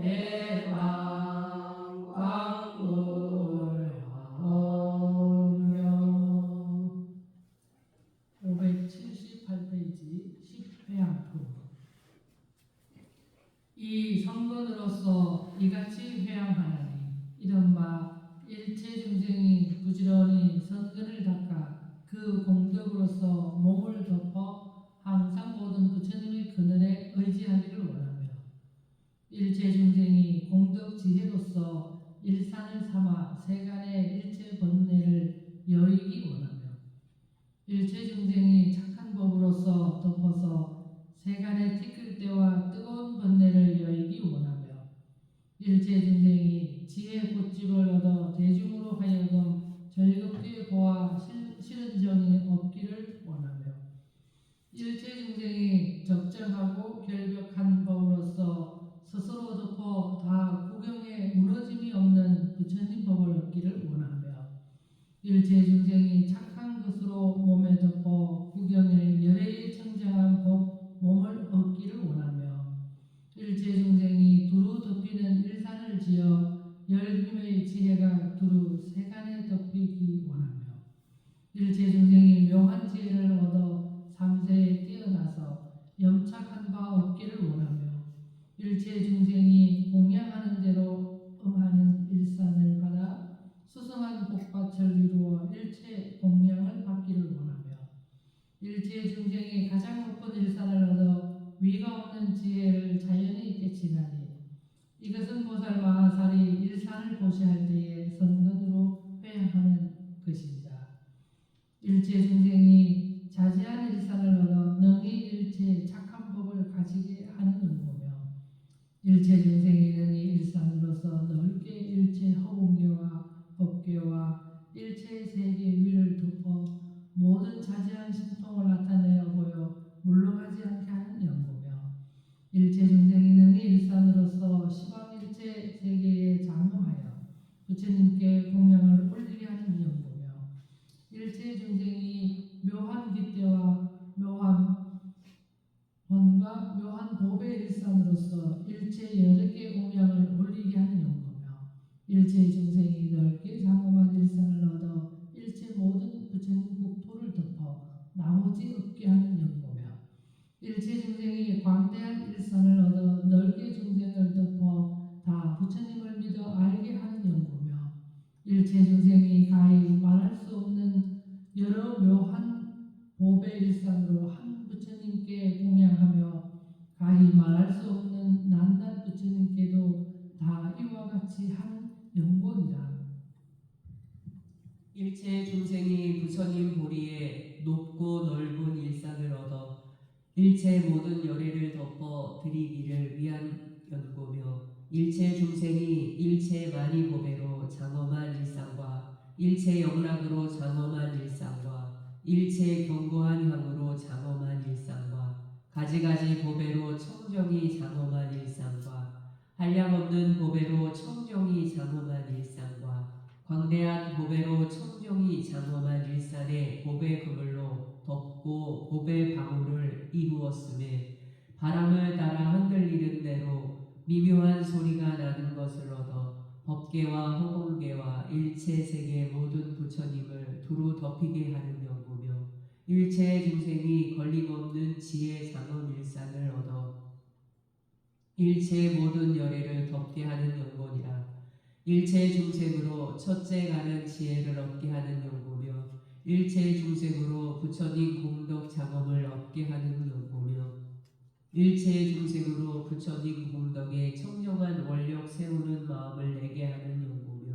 대왕광울하오며. 578페이지 10회양품. 이 성건으로서 이같이 회양하나니 이른바 일체 중생이 부지런히 선근을 닦아 그 공덕으로서 몸을 덮어 항상 모든 부처님의 그늘에 의지하기를 원하며, 일체 중생이 공덕 지혜로서 일산을 삼아 세간의 일체 번뇌를 여의기 원하며, 일체 중생이 착한 법으로서 덮어서 세간의 티끌대와 뜨거운 번뇌를 여의기 원하며, 일체 중생이 지혜 꽃집을 얻어 대중으로 하여금 즐겁게 보아 싫은 정이 없기를 원하며, 일체 중생이 적정하고 결벽한 법으로서 스스로 덮어 다 구경에 무너짐이 없는 부처님 법을 얻기를 원하며, 일체 중생이 착한 것으로 몸에 덮어 구경에 열애에 청정한 법 몸을 얻기를 원하며, 일체 중생이 두루 덮이는 일산을 지어 열림의 지혜가 두루 세간에 덮이기 원하며, 일체 중생이 묘한 지혜를 얻어 삼세에 뛰어나서 염착한 바 없기를 원하며, 일체 중생이 공양하는 대로 응하는 일산을 받아 수성한 복밭을 이루어 일체 공양을 받기를 원하며, 일체 중생이 가장 높은 일산을 얻어 위가 없는 지혜를 자연히 깨치나니 이것은 보살 마하살이 일산을 보시할 때에 선근으로 회양하는 것이니라. 일체 중생이 자제한 일산을 얻어 능히 일체 착한 법을 가지게 하는 은고며, 일체 중생이 능히 일산으로서 넓게 일체 허공계와 법계와 일체 세계 위를 덮어 모든 자제한 신통을 나타내어 보여 물러가지 않게 하는 연고며, 일체 중생이 능히 일산으로서 시방일체 세계에 장무하여 부처님께 공양을 올리게 하는 연고며, 일체 중생이 묘한 깃대와 묘한 번과 묘한 법의 일산으로서 일체 여러 개 공양을 올리게 하는 연고며, 일체 중생이 넓게 장엄한 일산을 얻어 일체 모든 부처님 국토를 덮어 나머지 없게 하는 연고며, 일체 중생이 광대한 일산을 얻어 넓게 중생을 덮어 다 부처님을 믿어 알게 하는 연고며, 일체 중생이 가히 말할 수 없는 여러 묘한 법의 일산으로 한 부처님께 공양하며 가히 말할 수 없는 난단 부처님께도 다 이와 같이 하는 연고니라. 일체 중생이 부처님 보리에 높고 넓은 일산을 얻어 일체 모든 열애를 덮어 드리기를 위한 연고며, 일체 중생이 일체 많이 보배로 장엄한 일상과 일체 영락으로 장엄한 일상과 일체 견고한 향으로 장엄한 일상과 가지가지 보배로 청정이 장엄한 일상과 한량없는 보배로 청정이 장엄한 일상과 광대한 보배로 청정이 장엄한 일산의 보배 그물로 덮고 보배 방울을 이루었음에, 바람을 따라 흔들리는 대로 미묘한 소리가 나는 것을 얻어 법계와 허공계와 일체 세계 모든 부처님을 두루 덮이게 하는 연고며, 일체 중생이 걸림없는 지혜 장엄 일산을 얻어 일체 모든 열애를 덮게 하는 연고니라. 일체 중생으로 첫째 가는 지혜를 얻게 하는 연고며, 일체 중생으로 부처님 공덕 장엄을 얻게 하는 연고며, 일체 중생으로 부처님 공덕에 청정한 원력 세우는 마음을 내게 하는 연고며,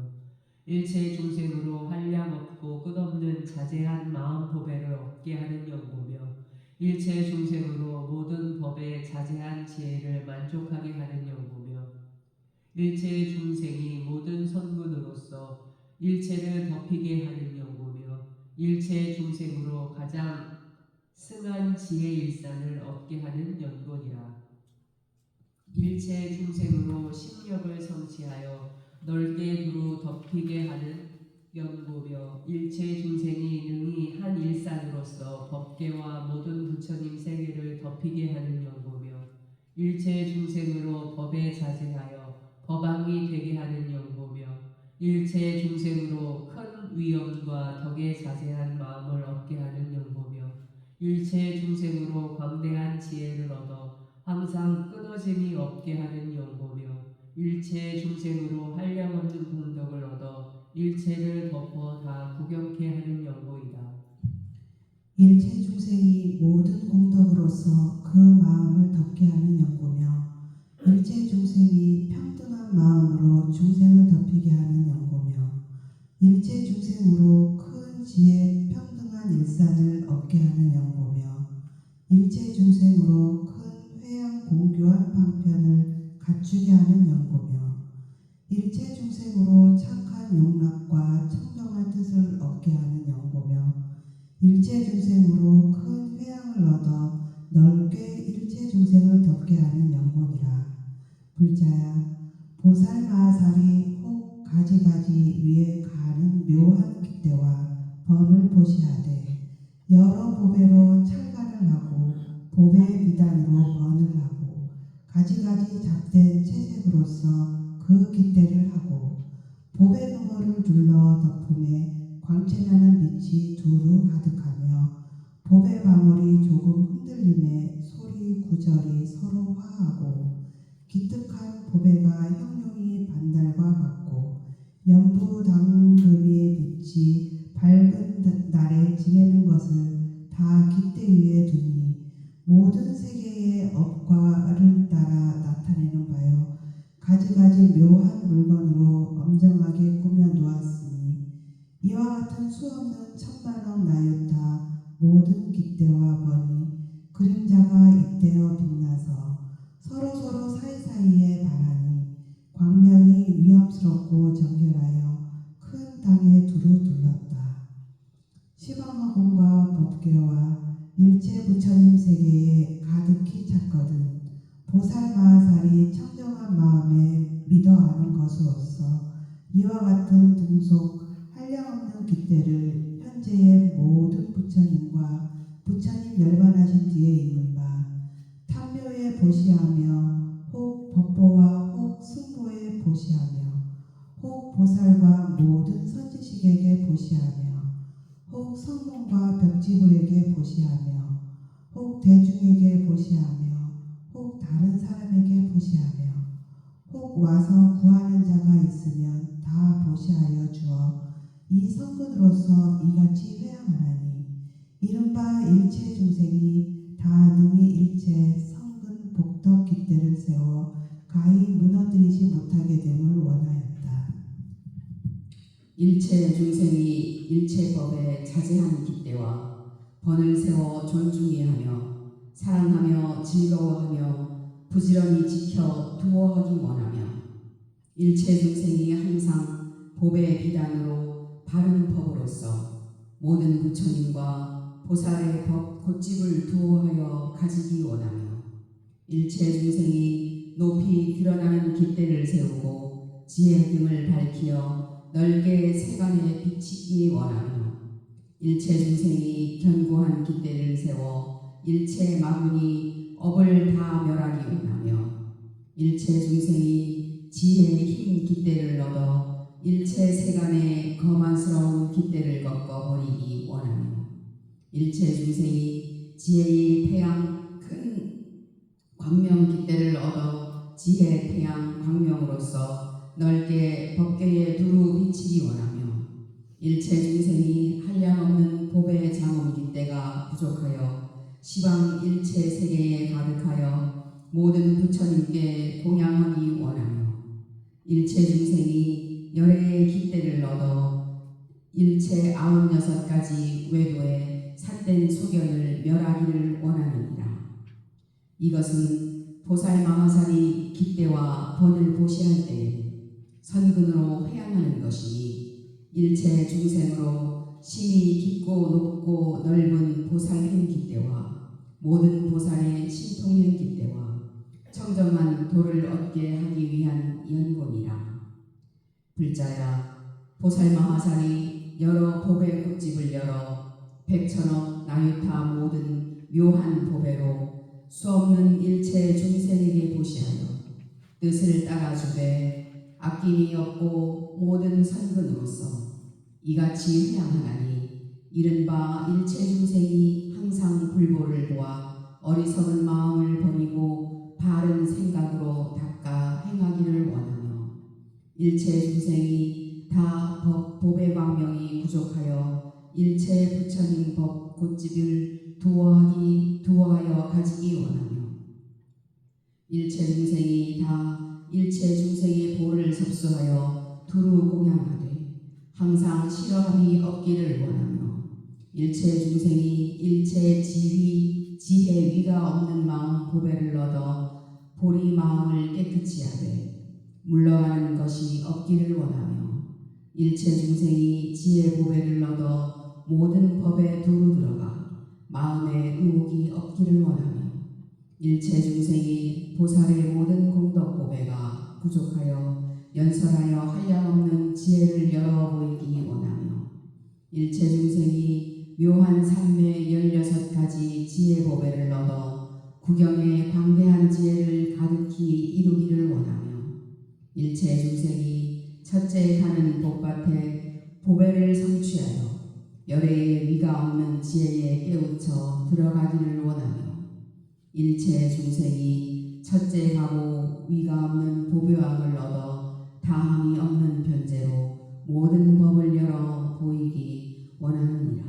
일체 중생으로 한량 없고 끝없는 자제한 마음 보배를 얻게 하는 연고며, 일체 중생으로 모든 법에 자제한 지혜를 만족하게 하는 연고며, 일체 중생이 모든 선근으로서 일체를 덮이게 하는 연고며, 일체 중생으로 가장 승한 지혜 일산을 얻게 하는 연고니라. 일체 중생으로 심력을 성취하여 넓게 두루 덮이게 하는 연고며, 일체 중생이 능히 한 일산으로서 법계와 모든 부처님 세계를 덮이게 하는 연고며, 일체 중생으로 법에 자제하여 거방이 되게 하는 연고며 일체 중생으로 큰 위엄과 덕에 자세한 마음을 얻게 하는 연고며 일체 중생으로 광대한 지혜를 얻어 항상 끊어짐이 없게 하는 연고며 일체 중생으로 한량없는 공덕을 얻어 일체를 덮어 다 구경케 하는 연고이다. 일체 중생이 모든 공덕으로서 그 마음을 덮게 하는 연고며 일체 중생이 평등한 마음으로 중생을 덮이게 하는 연고며 일체 중생으로 큰 지혜 평등한 일산을 얻게 하는 연고며 일체 중생으로 큰 회양 공교한 방편을 갖추게 하는 연고며 일체 중생으로 착한 용납과 청정한 뜻을 얻게 하는 연고며 일체 중생으로 큰 회양을 얻어 넓게 일체 중생을 덮게 하는 연고니라. 불자야, 보살마하살이 혹 가지가지 위에 가는 묘한 깃대와 번을 보시하되 여러 보배로 찰가를 하고 보배 비단으로 번을 하고 가지가지 잡된 채색으로서 그 깃대를 하고 보배 너머를 둘러 덮음에 광채나는 빛이 두루 가득하며 보배 방울이 조금 흔들림에 소리 구절이 서로 화하고 기특한 보배가 형용이 반달과 같고 연부 당금의 빛이 밝은 날에 지내는 것을 다 깃대 위에 두니 모든 세계의 업과를 따라 나타내는 바요 가지가지 묘한 물건으로 엄정하게 꾸며 놓았으니 이와 같은 수없는 천만억 나유타 모든 깃대와 번이 그림자가 잇대어 빛나서 서로서로 사이사이에 바라니 광명이 위엄스럽고 정결하여 큰 땅에 두루 둘렀다. 시방화공과 법계와 일체 부처님 세계에 가득히 찼거든 보살마하살이 청정한 마음에 믿어 아는 것으로서 이와 같은 등속 한량없는 깃대를 현재의 모든 부처님과 부처님 열반하신 뒤에 있는 바 탐묘에 보시하며 혹 법보와 혹 승보에 보시하며 혹 보살과 모든 선지식에게 보시하며 혹 성문과 벽지불에게 보시하며 혹 대중에게 보시하며 혹 다른 사람에게 보시하며 혹 와서 구하는 자가 있으면 다 보시하여 주어 이 성근으로서 이같이 회양하나니 이른바 일체 중생이 다 능히 일체 성근 복덕 깃대를 세워 가히 무너뜨리지 못하게 됨을 원하였다. 일체 중생이 일체 법에 자제한 깃대와 번을 세워 존중히 하며 사랑하며 즐거워하며 부지런히 지켜 두어하기 원하며 일체 중생이 항상 법의 비단으로 바른 법으로서 모든 부처님과 보살의 법 곧집을 두어하여 가지기 원하며 일체 중생이 높이 드러나는 깃대를 세우고 지혜 등을 밝히어 넓게 세간에 비치기 원하며 일체 중생이 견고한 깃대를 세워 일체 마군이 업을 다 멸하기 원하며 일체 중생이 지혜의 힘 깃대를 얻어 일체 세간의 거만스러운 깃대를 꺾어 버리기 원하며 일체 중생이 지혜의 태양 큰 광명 깃대를 얻어 지혜 태양 광명으로서 넓게 법계에 두루 비치기 원하며 일체 중생이 한량없는 법의 장엄 깃대가 부족하여 시방 일체 세계에 가득하여 모든 부처님께 공양하기 원하며 일체 중생이 열애의 깃대를 얻어 일체 96가지 외도의 삿된 소견을 멸하기를 원하느니라. 이것은 보살마하살이 깃대와 번을 보시할 때에 선근으로 회양하는 것이니 일체 중생으로 심이 깊고 높고 넓은 보살행 깃대와 모든 보살의 신통행 깃대와 청정한 도를 얻게 하기 위한 연곤이라. 불자야, 보살마하살이 여러 보배 굿집을 열어 백천억 나유타 모든 묘한 보배로 수없는 일체 중생에게 보시하여 뜻을 따라주되 아낌이 없고 모든 선근으로서 이같이 회양하나니 이른바 일체 중생이 항상 불보를 보아 어리석은 마음을 버리고 바른 생각으로 닦아 행하기를 원하며 일체 중생이 다 법의 광명이 부족하여 일체 부처님 법 곧집을 두어하여 가지기 원하며 일체 중생이 다 일체 중생의 보를 접수하여 두루 공양하되 항상 싫어함이 없기를 원하며 일체 중생이 일체 지혜 위가 없는 마음 보배를 얻어 보리 마음을 깨끗이 하되 물러가는 것이 없기를 원하며 일체 중생이 지혜 보배를 얻어 모든 법에 두루 들어가 마음에 의혹이 없기를 원하며 일체 중생이 보살의 모든 공덕 보배가 부족하여 연설하여 한량없는 지혜를 열어 보이기 원하며 일체 중생이 묘한 삼매 16가지 지혜 보배를 얻어 구경에 광대한 지혜를 가득히 이루기를 원하며 일체 중생이 첫째 가는 복밭에 보배를 성취하여 열애의 위가 없는 지혜에 깨우쳐 들어가기를 원하며 일체 중생이 첫째 가고 위가 없는 보배왕을 얻어 다함이 없는 변제로 모든 법을 열어 보이기 원하느니라.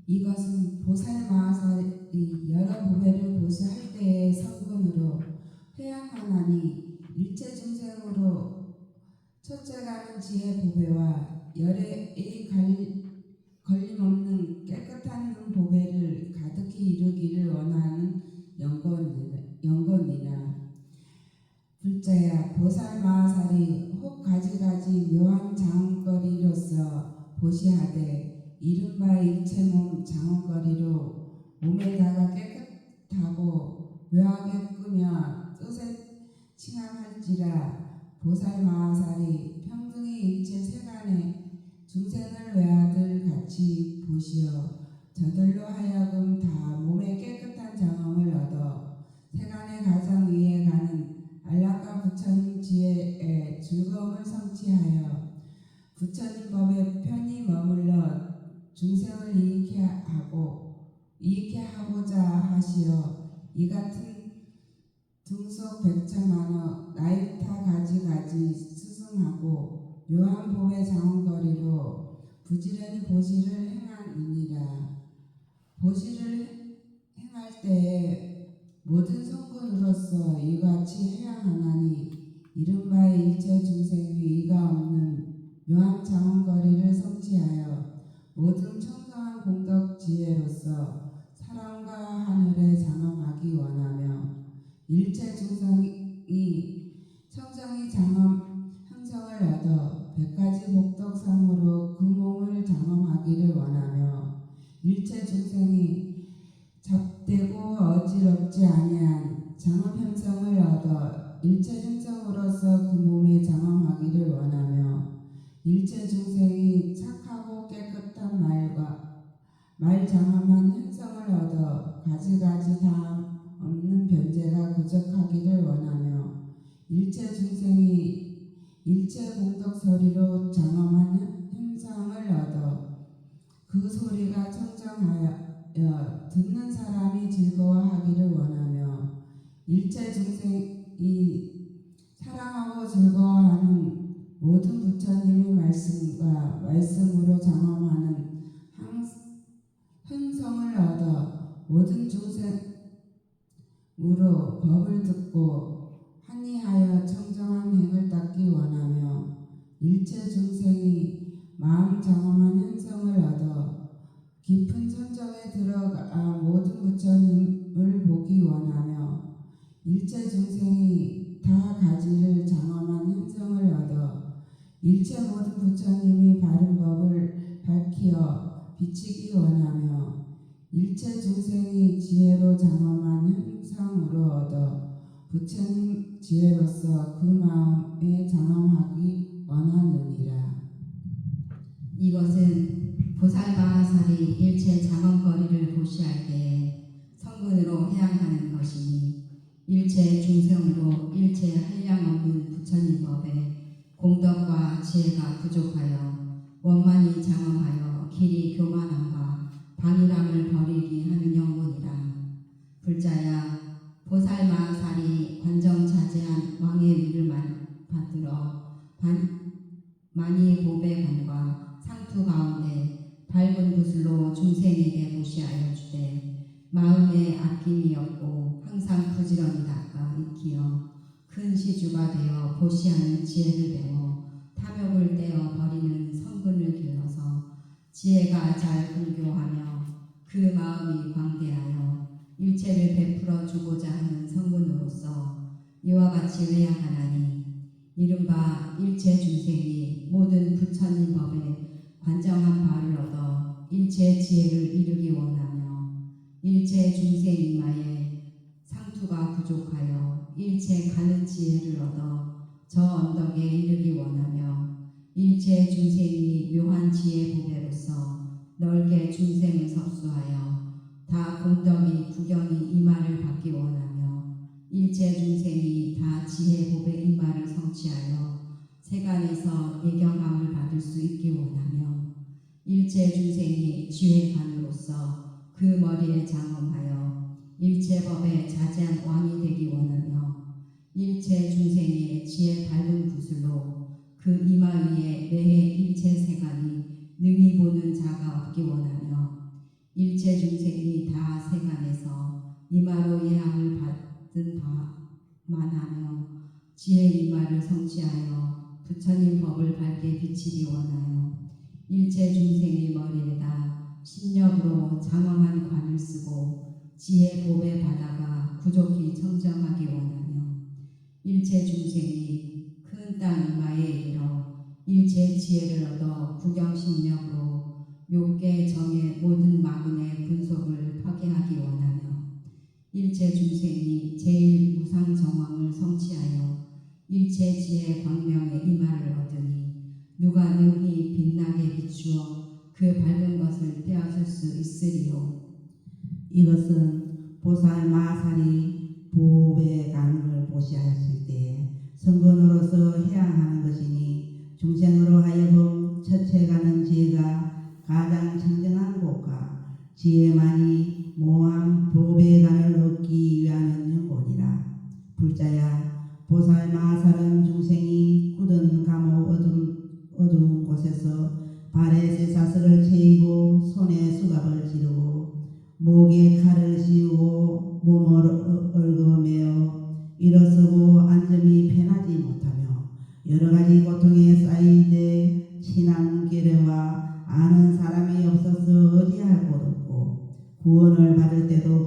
이것은 보살마하살이 여러 보배를 보시할 때의 성분으로 회양하나니 일체 중생으로 첫째 가는 지혜 보배와 열애의 걸림없는 깨끗한 눈 보배를 가득히 이루기를 원하는 연건이나 불자야 보살마하살이 혹 가지가지 묘한 장엄거리로서 보시하되 이른바 일체 몸 장엄거리로 몸에다가 깨끗하고 묘하게 꾸며 뜻에 칭함할지라 보살마하살이 평등히 일체 세간에 중생을 외아들 같이 보시어 저들로 하여금 다 몸에 깨끗한 장엄을 얻어 세간의 가장 위에 가는 안락과 부처님 지혜에 즐거움을 성취하여 부처님 법에 편히 머물러 중생을 이익해 하고자 하시어 이 같은 등속 백천만어 나이타 가지가지 스승하고 묘한 봄의 장엄거리로 부지런히 보시를 행하니라. 보시를 행할 때에 모든 성군으로서 이같이 해양하나니 이른바 일체 중생의 이가 없는 묘한 장엄거리를 성취하여 모든 청성한 공덕 지혜로서 사람과 하늘에 장엄하기 원하며 일체 중생이 청정이 장엄 형성을 얻어 100가지 복덕상으로 그 몸을 장엄하기를 원하며 일체 중생이 잡되고 어지럽지 아니한 장엄 형성을 얻어 일체 형성으로서 그 몸에 장엄하기를 원하며 일체 중생이 착하고 깨끗한 말 장엄한 형성을 얻어 가지가지 다 없는 변제가 부족하기를 원하며 일체 중생이 일체 공덕 소리로 장엄한 형성을 얻어 그 소리가 청정하여 듣는 사람이 즐거워하기를 원하며 일체 중생이 사랑하고 즐거워하는 모든 부처님의 말씀과 말씀으로 장엄하는 형성을 얻어 모든 중생으로 법을 듣고 한이하여 청정한 행을 닦기 원하며 일체 중생이 마음 장엄한 형성을 얻어 깊은 천정에 들어가 모든 부처님을 보기 원하며 일체 중생이 다 가지를 장엄한 형성을 얻어 일체 모든 부처님이 바른 법을 밝히어 비치기 원하며 일체 중생이 지혜로 장엄한 형성으로 얻어 부처님 지혜로서 그 마음에 장엄하기 원하느니라. 이것은 보살마하살이 일체 장엄거리를 보시할 때에 성근으로 해양하는 것이니 일체 중생으로 일체 한량없는 부처님 법에 공덕과 지혜가 부족하여 원만히 장엄하여 길이 교만함과 방일함을 버리기 하는 영혼이라. 불자야, 보살마살이 관정자제한 왕의 위를 받들어 많이 보배관과 상투 가운데 밝은 구슬로 중생에게 보시하여 주되 마음에 아낌이 없고 항상 부지런히 닦아 익히어 큰 시주가 되어 보시하는 지혜를 배워 탐욕을 떼어 버리는 성근을 길러서 지혜가 잘 불교하며 그 마음이 광대하여 일체를 베풀어 주고자 하는 성근으로서 이와 같이 회양하나니 이른바 일체 중생이 모든 부처님 법에 관정한 바를 얻어 일체 지혜를 이루기 원하며 일체 중생 이마에 상투가 부족하여 일체 가는 지혜를 얻어 저 언덕에 이르기 원하며 일체 중생이 묘한 지혜 보배로서 넓게 중생을 섭수하여 다 공덕이 구경이 이마를 받기 원하며 일체 중생이 다 지혜 보배 이마를 성취하여 세간에서 예경함을 받을 수 있기 원하며 일체 중생이 지혜관으로서 그 머리에 장엄하여 일체 법에 자제한 왕이 되기 원하며 일체 중생의 지혜 밝은 구슬로 그 이마 위에 매해 일체 세간이 능히 보는 자가 없기 원하며 일체 중생이 다 세간에서 이마로 예함을 받은 바만 하며 지혜 이마를 성취하여 부처님 법을 밝게 비치기 원하여 일체 중생의 머리에다 신력으로 장엄한 관을 쓰고 지혜 보배 바다가 구족히 청정하기 원하며 일체 중생이 큰 땅 이마에 이르러 일체 지혜를 얻어 구경신력으로 욕계 정의 모든 마근의 분속을 파괴하기 원하며 일체 중생이 제일 무상 정황을 성취하여 일체 지혜 광명의 이마를 얻으니 누가 능히 빛나게 비추어 그 밝은 것을 빼앗을 수 있으리요. 이것은 보살 마살이 보배관을 보시하실 때 성건으로서 해양하는 것이니 중생으로 하여금 처체가는 지혜가 가장 청정한 곳과 지혜만이 모함 보배관을 얻기 위하는 연고니라. 불자야, 보살 마살은 중생이 굳은 감옥 어두운 곳에서 발에 쇠사슬을 채이고 손에 수갑을 지르고 목에 칼을 씌우고 몸을 얽어매어 일어서고 앉음이 편하지 못하며 여러가지 고통에 쌓이되 친한 계례와 아는 사람이 없어서 의지할 곳 없고 구원을 받을 때도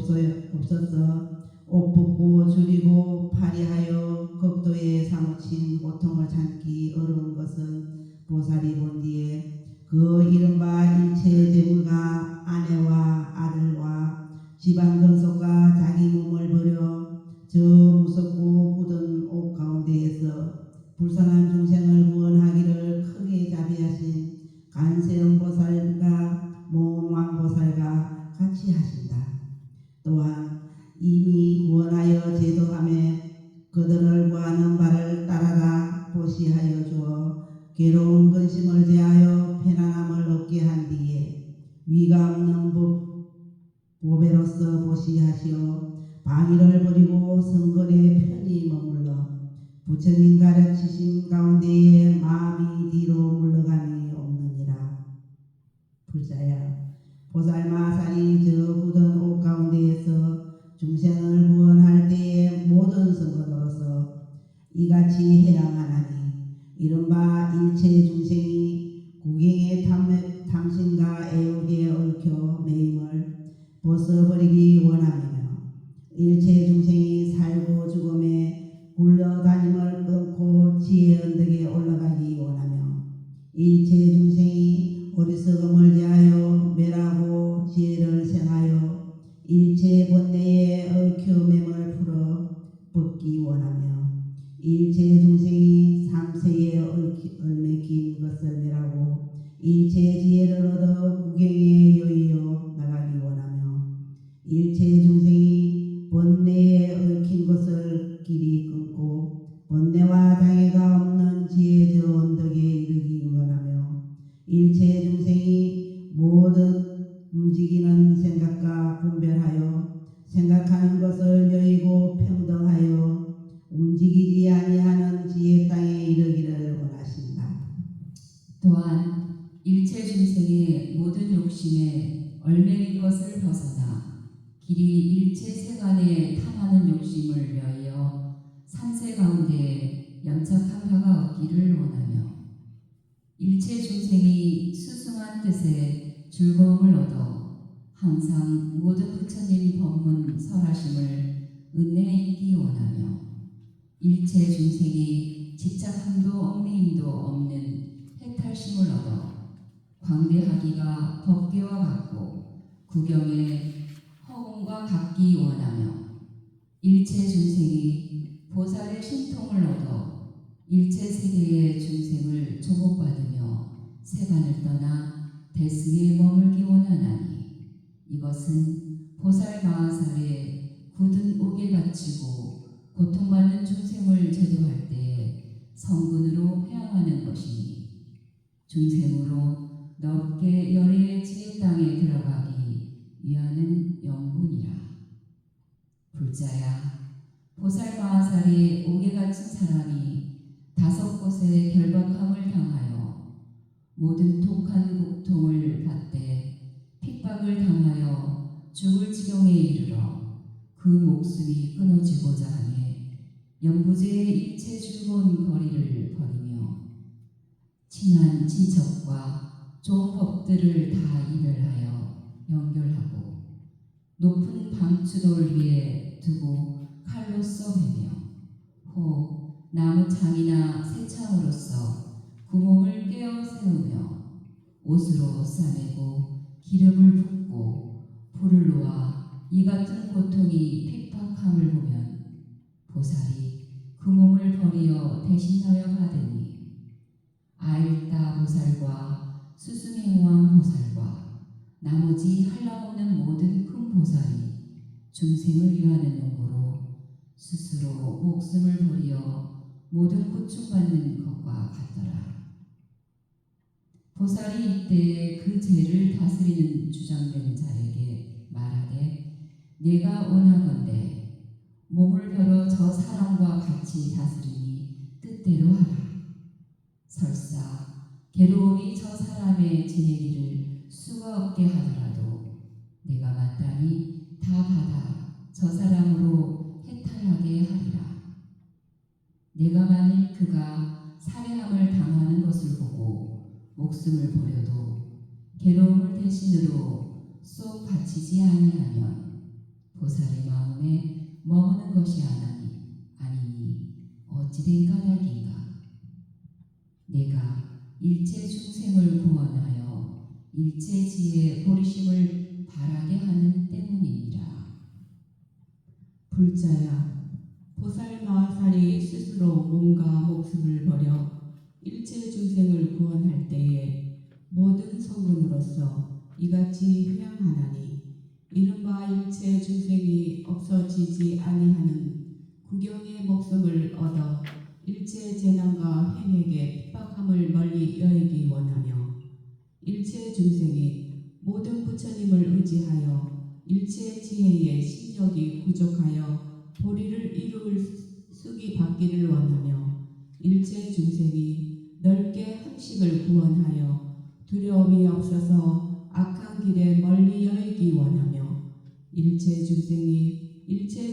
없어서 옷 벗고 줄이고 파리하여 극도에 사무친 고통을 참기 어려운 것은 보살이 본 뒤에 그 이른바 일체 재물과 아내와 아들과 집안 근속과 자기 몸을 버려 저 무섭고 굳은 옥 가운데에서 불쌍한 중생을 구원하기를 크게 자비하신 간세음보살과 모왕보살과 같이 하신다. 또한 이미 구원하여 제도함에 그들을 구하는 바를 따라라 보시하여 주어 괴로운 근심을 제하여 편안함을 얻게 한 뒤에 위가 없는 보배로서 보시하시어 방위를 버리고 성근에 편히 머물러 부처님 가르치신 가운데에 마음이 뒤로 물러감이 없느니라. 불자야, 보살마살이 저 굳은 옥 가운데에서 중생을 구원할 때에 모든 성근으로서 이같이 해양하나니 이른바 일체 중생이 구경의 탐심과 애욕에 얽혀 매임을 벗어버리기 원하며 일체 중생이 살고 죽음에 굴러다님을 끊고 지혜 언덕에 올라가기 원하며 일체 중생이 어리석음을 제하여 멸하고 지혜를 생하여 일체 본내에 얽혀 맴을 풀어 벗기 원하며 일체 중생이 삼세에 얽매긴 것을 멸하고 일체 지혜를 얻어 구경에 여의어 나가기 원하며 일체 중생이 본내에 얽힌 것을 번뇌와 장애가 없는 지혜 저 언덕에 이르기 원하며 일체 중생이 모든 움직이는 생각과 분별하여 생각하는 것을 여의고 평등하여 움직이지 아니하는 지혜 땅에 이르기를 원하신다. 또한 일체 중생의 모든 욕심에 얼매인 것을 벗어나 길이 일체 세간에 탐하는 욕심을 위하여 삼세 가운데 연착한 바가 없기를 원하며 일체 중생이 수승한 뜻에 즐거움을 얻어 항상 모든 부처님 법문 설하심을 은혜이기 원하며 일체 중생이 집착함도 얽매임도 없는 해탈심을 얻어 광대하기가 법계와 같고 구경에 허공과 같기 원하며 일체 중생이 보살의 신통을 얻어 일체 세계의 중생을 조복받으며 세간을 떠나 대승에 머물기 원하나니 이것은 보살 마하살의 굳은 옥에 갇히고 고통받는 중생을 제도할 때 성근으로 회항하는 것이니 중생으로 넓게 열애의 지혜 땅에 들어가기 위하는 영분이라. 불자야, 보살 마하살의 옥에 갇힌 사람이 5곳의 결박함을 당하여 모든 독한 고통을 받되 핍박을 당하여 죽을 지경에 이르러 그 목숨이 끊어지고자 하매 연부제의 일체 즐거운 거리를 버리며 친한 친척과 좋은 법들을 다 이별하여 연결하고 높은 방추돌 위에 두고 칼로써 베며 호 나무 창이나 새창으로써 구멍을 깨어 세우며 옷으로 싸매고 기름을 붓고 불을 놓아 이 같은 고통이 핍박함을 보면 보살이 그 몸을 버리어 대신하여 받으니 아일다 보살과 수승행왕 보살과 나머지 한량없는 모든 큰 보살이 중생을 위하는 용고로 스스로 목숨을 버리어 모든 고충받는 것과 같더라. 보살이 이때에 그 죄를 다스리는 주장된 자에게 말하되 내가 원하건대 몸을 겨뤄 저 사람과 같이 다스리니 뜻대로 하라. 설사 괴로움이 저 사람의 지내기를 수가 없게 하더라도 내가 마땅히 다 받아 저 사람으로 해탈하게 하리라. 내가 만일 그가 살해함을 당하는 것을 보고 목숨을 버려도 괴로움을 대신으로 쏙 바치지 아니하면 보살의 마음에 머무는 것이 아니니 어찌된 까닭인가. 내가 일체 중생을 구원하여 일체 지혜의 보리심을 바라게 하는 때문이니라. 불자야, 보살 마하살이 스스로 몸과 목숨을 버려 일체 중생을 구원할 때에 모든 성분으로서 이같이 회양하나니 이른바 일체 중생이 없어지지 아니하는 구경의 목숨을 얻어 일체 재난과 행액의 핍박함을 멀리 여의기 원하며 일체 중생이 모든 부처님을 의지하여 일체 지혜의 신력이 부족하여 보리를 이룰 쑥이 받기를 원하며 일체 중생이 넓게 한식을 구원하여 두려움이 없어서 악한 길에 멀리 여의기 원하며 일체 중생이 일체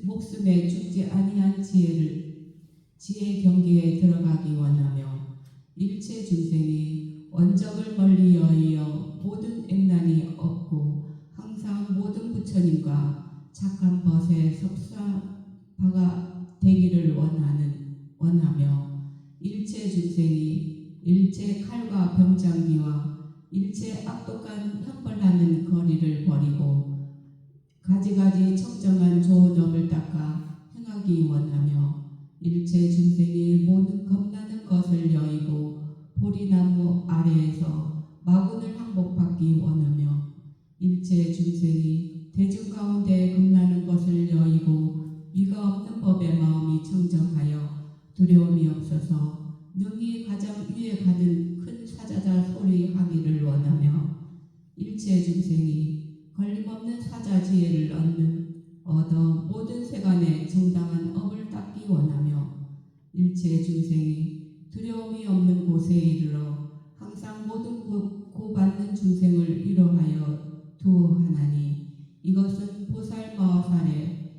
목숨에 죽지 아니한 지혜 경계에 들어가기 원하며 일체 중생이 원적을 멀리 여의어 모든 액난이 없고 항상 모든 부처님과 착한 벗에 섭사바가 되기를 원하며 일체 중생이 일체 칼과 병장기와 일체 악독한 형벌하는 거리를 버리고 가지가지 청정한 좋은 업을 닦아 행하기 원하며 일체 중생이 모든 겁나는 것을 여의고 보리나무 아래에서 마군을 항복받기 원하며 일체 중생이 대중 가운데 겁나는 것을 여의고 위가 없는 법에 마음이 청정하여 두려움이 없어서 능히 가장 위에 가는 큰 사자다 소리 하기를 원하며 일체 중생이 걸림없는 사자 지혜를 얻어 모든 세간의 정당한 업을 닦기 원하며 일체 중생이 두려움이 없는 곳에 이르러 항상 모든 고받는 중생을 위로하여 두하나니 이것은 보살마살의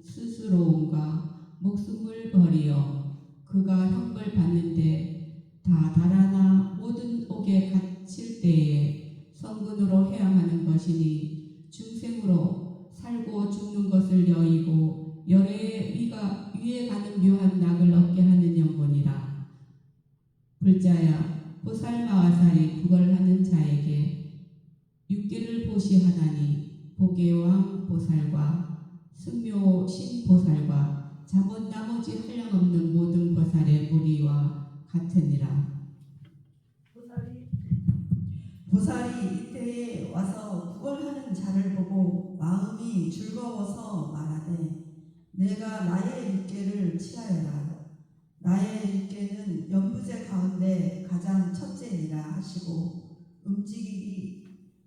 스스로움과 목숨을 버리어 그가 형벌 받는데 다 달아나 모든 옥에 갇힐 때에 성근으로 해양하는 것이니 중생으로 살고 죽는 것을 여의고 열애의 위에 가는 묘한 낙을 얻게 하는 영혼이라. 불자야 보살마살이 구걸하는 자에게 육계를 보시하나니 보계왕 보살과 승묘 신보살과 잠언 나머지 한량없는 모든 보살의 무리와 같으니라. 보살이 이때에 와서 구걸하는 자를 보고 마음이 즐거워서 말하되 내가 나의 육계를 취하여라. 나의 육계는 연부제 가운데 가장 첫째니라 하시고 움직이기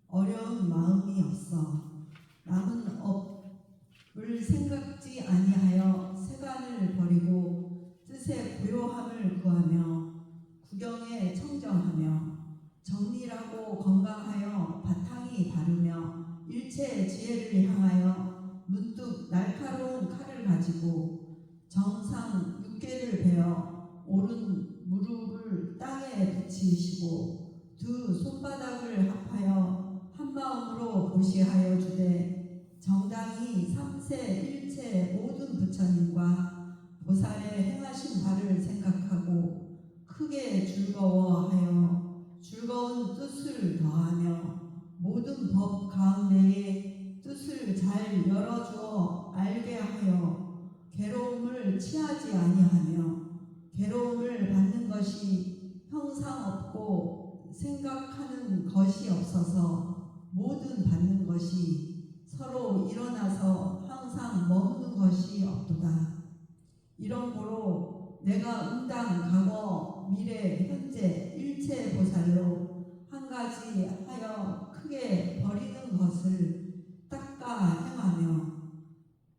어려운 마음이 없어 남은 업을 생각지 아니하여 세간을 버리고 뜻의 고요함을 구하며 구경에 청정하며 정밀하고 건강하여 바탕이 바르며 일체 지혜를 향하여 문득 날카로운 칼을 가지고 정상 육계를 베어 오른 무릎을 땅에 붙이시고 두 손바닥을 합하여 한마음으로 보시하여 주되 정당히 삼세 일체 모든 부처님과 보살의 행하신 바를 생각하고 크게 즐거워하여 즐거운 뜻을 더하며 모든 법 가운데에 뜻을 잘 열어주어 알게 하여 괴로움을 취하지 아니하며 괴로움을 받는 것이 형상 없고 생각하는 것이 없어서 모든 받는 것이 서로 일어나서 항상 머무는 것이 없도다. 이러므로 내가 응당 과거 미래 현재 일체 보살로 한 가지 하여 크게 버리는 것을 닦아 행하며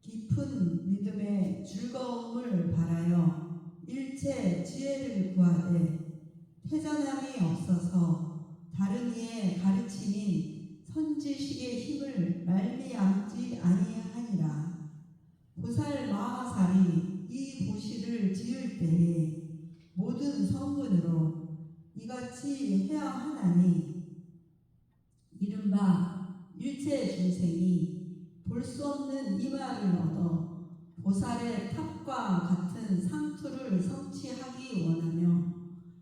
깊은 믿음의 즐거움을 바라여 일체 지혜를 구하되 태전함이 없어서 다른 이의 가르침인 선지식의 힘을 말미암지 아니하니라. 보살 마하살이 이 보시를 지을 때에 모든 성분으로 이같이 해야 하나니 이른바 일체 중생이 볼 수 없는 이마를 얻어 보살의 탑과 같은 상투를 성취하기 원하며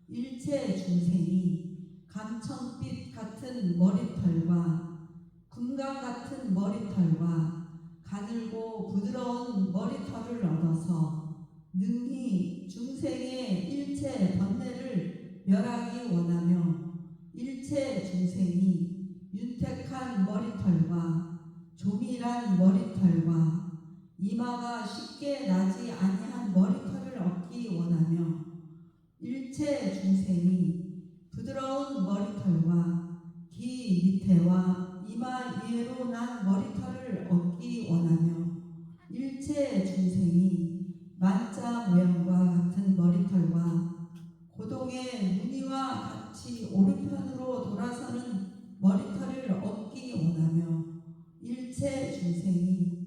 일체 중생이 감청빛 같은 머리털과 금강 같은 머리털과 가늘고 부드러운 머리털을 얻어서 능히 중생의 일체 번뇌를 멸하기 원하며 일체 중생이 윤택한 머리털과 조밀한 머리털과 이마가 쉽게 나지 아니한 머리털을 얻기 원하며 일체 중생이 부드러운 머리털과 귀 밑에와 이마 위로 난 머리털을 얻기 원하며 일체 중생이 만자 모양과 같은 머리털과 고동의 무늬와 같이 오른편으로 돌아서는 머리털을 얻기 원하며 일체 중생이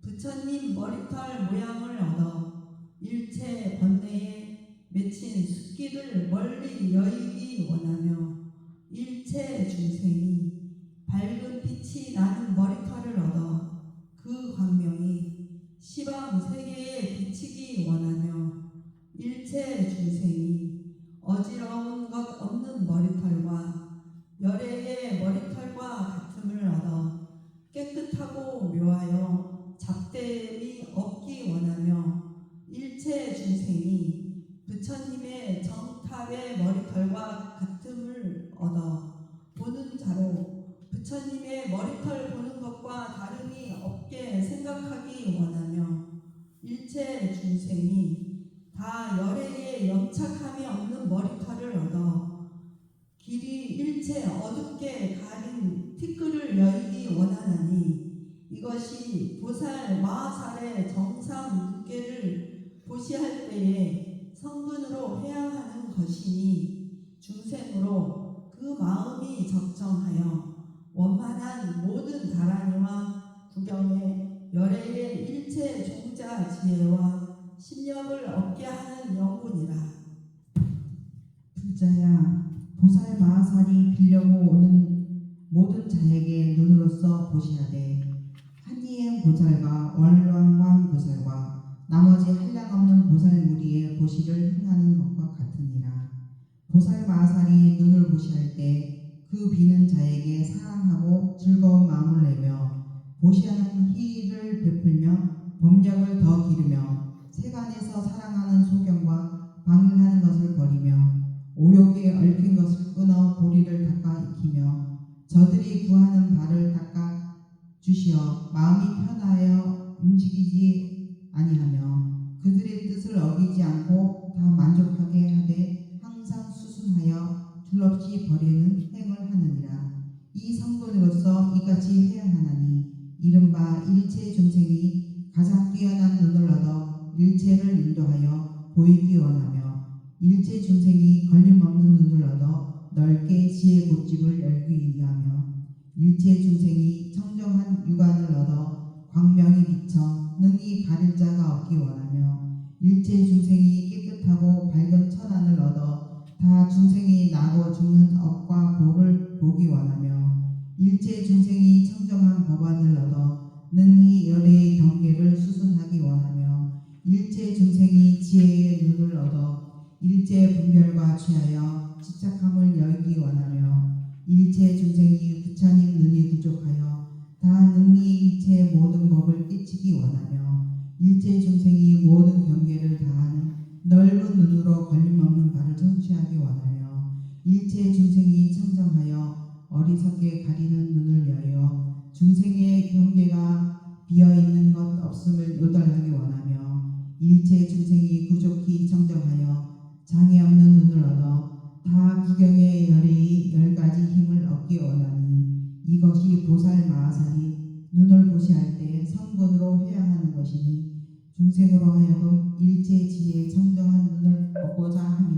부처님 머리털 모양을 얻어 일체 번뇌에 맺힌 숫기를 멀리 여의기 원하며 일체 중생이 밝은 빛이 나는 머리털을 얻어 그 광명이 시방 세계에 비치기 원하며 일체 중생이 어지러운 것 없는 머리털과 열애의 머리털과 같음을 얻어 깨끗하고 묘하여 잡됨이 없기 원하며 일체 중생이 부처님의 정탑의 머리털과 같음을 얻어 보는 자로 부처님의 머리털 보는 것과 다름이 없게 생각하기 원하며 일체 중생이 연착함이 없는 머리카락을 얻어 길이 일체 어둡게 가린 티끌을 열기 원하나니 이것이 보살 마하살의 정상 육계를 보시할 때에 성근으로 해양하는 것이니 중생으로 그 마음이 적정하여 원만한 모든 다라니와 구경의 열애의 일체 종자 지혜와 신력을 얻게 하는 영혼이라. 불자야, 보살 마하살이 빌려고 오는 모든 자에게 눈으로써 보시하되 한이의 보살과 월왕왕 보살과 나머지 한량없는 보살 무리의 보시를 행하는 것과 같으니라. 보살 마하살이 눈을 보시할 때 그 비는 자에게 사랑하고 즐거운 마음을 내며 보시하는 희를 베풀며 법력을 더 기르며 세간에서 사랑하는 소경과 방일하는 것을 버리며 오욕에 얽힌 것을 끊어 도리를 닦아 익히며 저들이 구하는 바를 닦아 주시어 마음이 편하여 움직이지 아니하며 그들의 뜻을 어기지 않고 다 만족하게 하되 항상 수순하여 둘없이 버리는 행을 하느니라. 이 성분으로서 이같이 회양하나니 이른바 일체 중생이 가장 뛰어난 눈을 얻어 일체를 인도하여 보이기 원하며 일체 중생이 걸림없는 눈을 얻어 넓게 지혜 곳집을 열기 위하며 일체 중생이 청정한 육안을 얻어 광명이 비쳐 능히 가릴 자가 없기 원하며 일체 중생이 깨끗하고 밝은 천안을 얻어 다 중생이 나고 죽는 업과 보를 보기 원하며 일체 중생이 청정한 법안을 얻어 능히 열애의 경계를 수순하기 원하며 일체 중생이 지혜의 눈을 얻어 일체 분별과 취하여 집착함을 열기 원하며 일체 중생이 부처님 눈이 부족하여 다 능히 일체 모든 법을 깨치기 원하며 일체 중생이 모든 경계를 다하는 넓은 눈으로 걸림없는 바를 성취하기 원하며 일체 중생이 청정하여 어리석게 가리는 눈을 여여 중생의 경계가 비어있는 것 없음을 요달하기 원하며 일체 중생이 부족히 청정하여 장애 없는 눈을 얻어 다 구경의 열의 10가지 힘을 얻기 원하니 이것이 보살 마하살이 눈을 보시할 때 성분으로 회양하는 것이니 중생으로 하여금 일체 지혜의 청정한 눈을 얻고자 함이라.